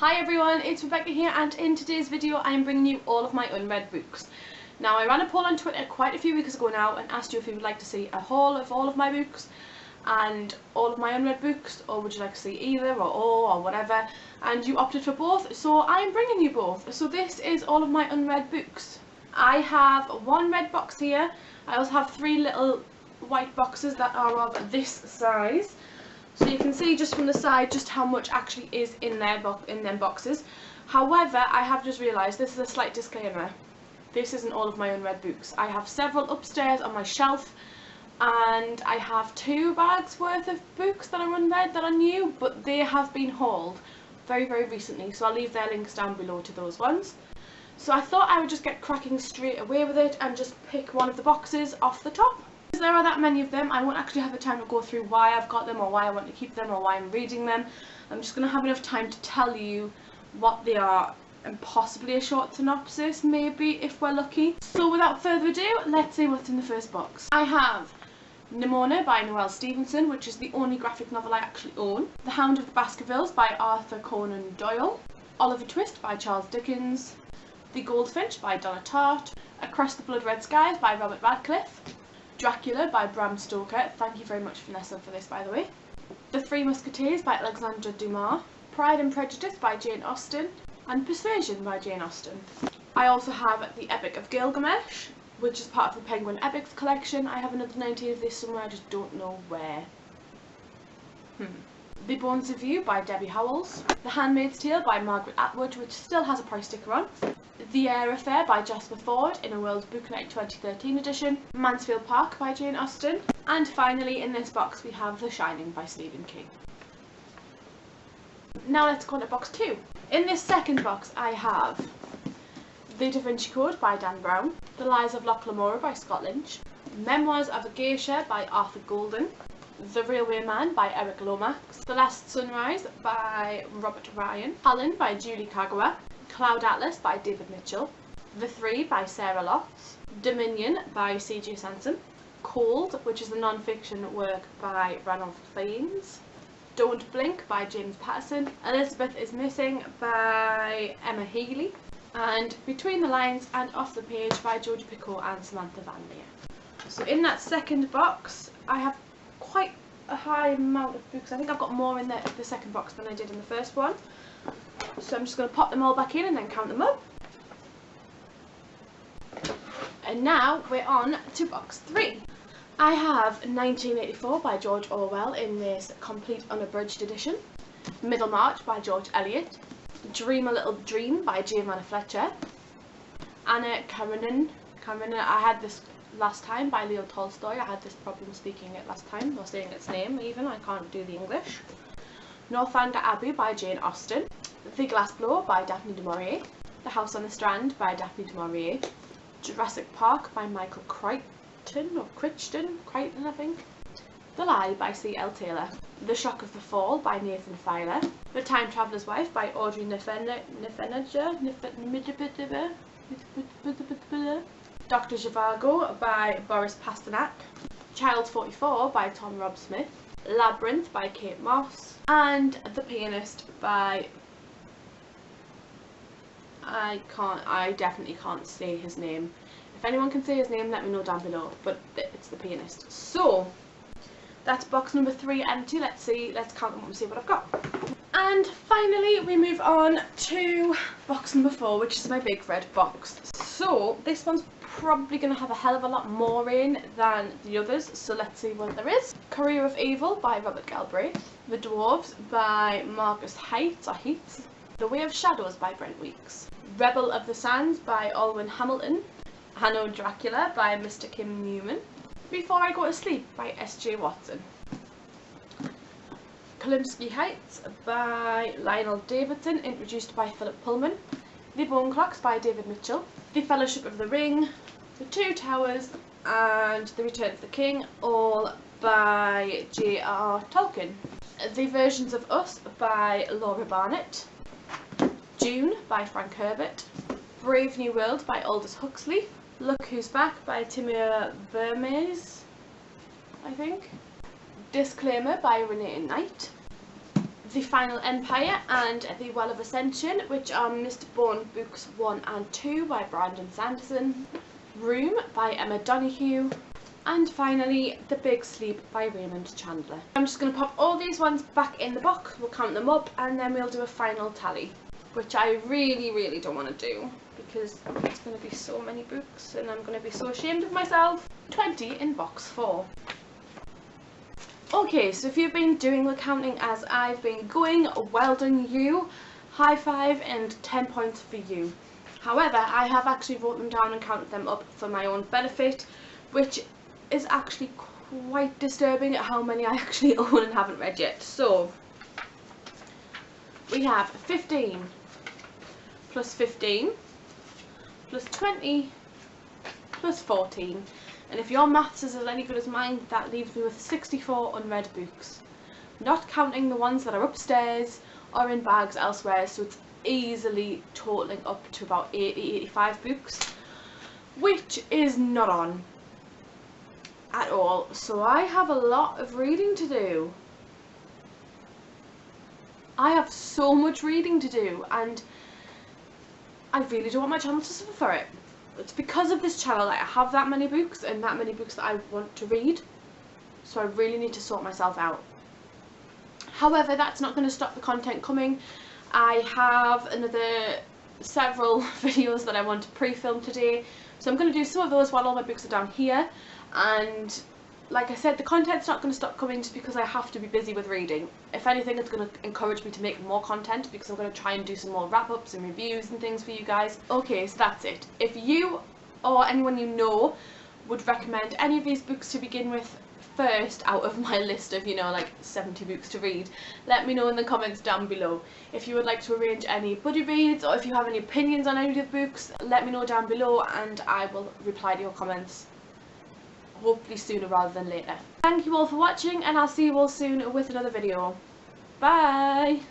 Hi everyone, it's Rebecca here, and in today's video I am bringing you all of my unread books. Now, I ran a poll on Twitter quite a few weeks ago now and asked you if you would like to see a haul of all of my books and all of my unread books, or would you like to see either or all or whatever, and you opted for both, so I am bringing you both. So this is all of my unread books. I have one red box here. I also have three little white boxes that are of this size. So you can see just from the side just how much actually is in them boxes. However, I have just realised, this is a slight disclaimer, this isn't all of my unread books. I have several upstairs on my shelf, and I have 2 bags worth of books that are unread that are new, but they have been hauled very recently, so I'll leave their links down below to those ones. So I thought I would just get cracking straight away with it and just pick one of the boxes off the top. Because there are that many of them, I won't actually have the time to go through why I've got them or why I want to keep them or why I'm reading them. I'm just going to have enough time to tell you what they are and possibly a short synopsis, maybe, if we're lucky. So without further ado, let's see what's in the first box. I have Nimona by Noelle Stevenson, which is the only graphic novel I actually own. The Hound of the Baskervilles by Arthur Conan Doyle. Oliver Twist by Charles Dickens. The Goldfinch by Donna Tartt. Across the Blood Red Skies by Robert Radcliffe. Dracula by Bram Stoker. Thank you very much, Vanessa, for this, by the way. The Three Musketeers by Alexandre Dumas. Pride and Prejudice by Jane Austen. And Persuasion by Jane Austen. I also have the Epic of Gilgamesh, which is part of the Penguin Epics collection. I have another 90 of this somewhere, I just don't know where. The Bones of You by Debbie Howells. The Handmaid's Tale by Margaret Atwood, which still has a price sticker on. The Air Affair by Jasper Fforde in a World Book Night 2013 edition. Mansfield Park by Jane Austen. And finally, in this box, we have The Shining by Stephen King. Now let's go on to box 2. In this second box, I have The Da Vinci Code by Dan Brown. The Lies of Loch Lamora by Scott Lynch. Memoirs of a Geisha by Arthur Golden. The Railway Man by Eric Lomax. The Last Sunrise by Robert Ryan. Helen by Julie Kagawa. Cloud Atlas by David Mitchell. The Three by Sarah Lotz. Dominion by C.J. Sansom. Cold, which is the non-fiction work by Ranulph Fiennes. Don't Blink by James Patterson. Elizabeth is Missing by Emma Healy. And Between the Lines and Off the Page by Jodie Picoult and Samantha Van Leer. So in that second box, I have quite a high amount of books. I think I've got more in the second box than I did in the first one. So I'm just going to pop them all back in and then count them up. And now we're on to box 3. I have 1984 by George Orwell in this complete unabridged edition. Middlemarch by George Eliot. Dream a Little Dream by Giovanna Fletcher. Anna Karenina, I had this last time, by Leo Tolstoy. I had this problem speaking it last time, or saying its name even, I can't do the English. Northanger Abbey by Jane Austen. The Glassblower by Daphne du Maurier. The House on the Strand by Daphne du Maurier. Jurassic Park by Michael Crichton, I think. The Lie by C.L. Taylor. The Shock of the Fall by Nathan Filer. The Time Traveller's Wife by Audrey Niffenegger. Dr. Zhivago by Boris Pasternak. Child 44 by Tom Rob Smith. Labyrinth by Kate Moss. And The Pianist by... I definitely can't say his name. If anyone can say his name, let me know down below, but it's The Pianist. So, that's box number 3 empty. Let's count them up and see what I've got. And finally, we move on to box number 4, which is my big red box. So, this one's probably going to have a hell of a lot more in than the others, so let's see what there is. Career of Evil by Robert Galbraith. The Dwarves by Marcus Heitz. The Way of Shadows by Brent Weeks. Rebel of the Sands by Alwyn Hamilton. Hanno Dracula by Mr. Kim Newman. Before I Go to Sleep by S.J. Watson. Kalimsky Heights by Lionel Davidson, introduced by Philip Pullman. The Bone Clocks by David Mitchell. The Fellowship of the Ring. The Two Towers and The Return of the King, all by J.R.R. Tolkien. The Versions of Us by Laura Barnett. Dune by Frank Herbert. Brave New World by Aldous Huxley. Look Who's Back by Timur Vermes, I think. Disclaimer by Renee Knight. The Final Empire and The Well of Ascension, which are Mr. Bourne books 1 and 2 by Brandon Sanderson, Room by Emma Donoghue, and finally The Big Sleep by Raymond Chandler. I'm just going to pop all these ones back in the box, we'll count them up, and then we'll do a final tally, which I really don't want to do because it's going to be so many books and I'm going to be so ashamed of myself. 20 in box 4. Okay, so if you've been doing the counting as I've been going, well done you, high five and 10 points for you. However, I have actually wrote them down and counted them up for my own benefit, which is actually quite disturbing at how many I actually own and haven't read yet. So, we have 15 plus 15 plus 20 plus 14. And if your maths is as any good as mine, that leaves me with 64 unread books. Not counting the ones that are upstairs or in bags elsewhere, so it's easily totaling up to about 80-85 books, which is not on at all. So I have a lot of reading to do. I have so much reading to do, and I really don't want my channel to suffer for it. It's because of this channel that I have that many books and that many books that I want to read, so I really need to sort myself out. However, that's not going to stop the content coming. I have another several videos that I want to pre-film today, so I'm going to do some of those while all my books are down here. And like I said, the content's not going to stop coming just because I have to be busy with reading. If anything, it's going to encourage me to make more content because I'm going to try and do some more wrap-ups and reviews and things for you guys. Okay, so that's it. If you or anyone you know would recommend any of these books to begin with first out of my list of, you know, like 70 books to read, let me know in the comments down below. If you would like to arrange any buddy reads or if you have any opinions on any of the books, let me know down below and I will reply to your comments. Hopefully sooner rather than later. Thank you all for watching and I'll see you all soon with another video. Bye!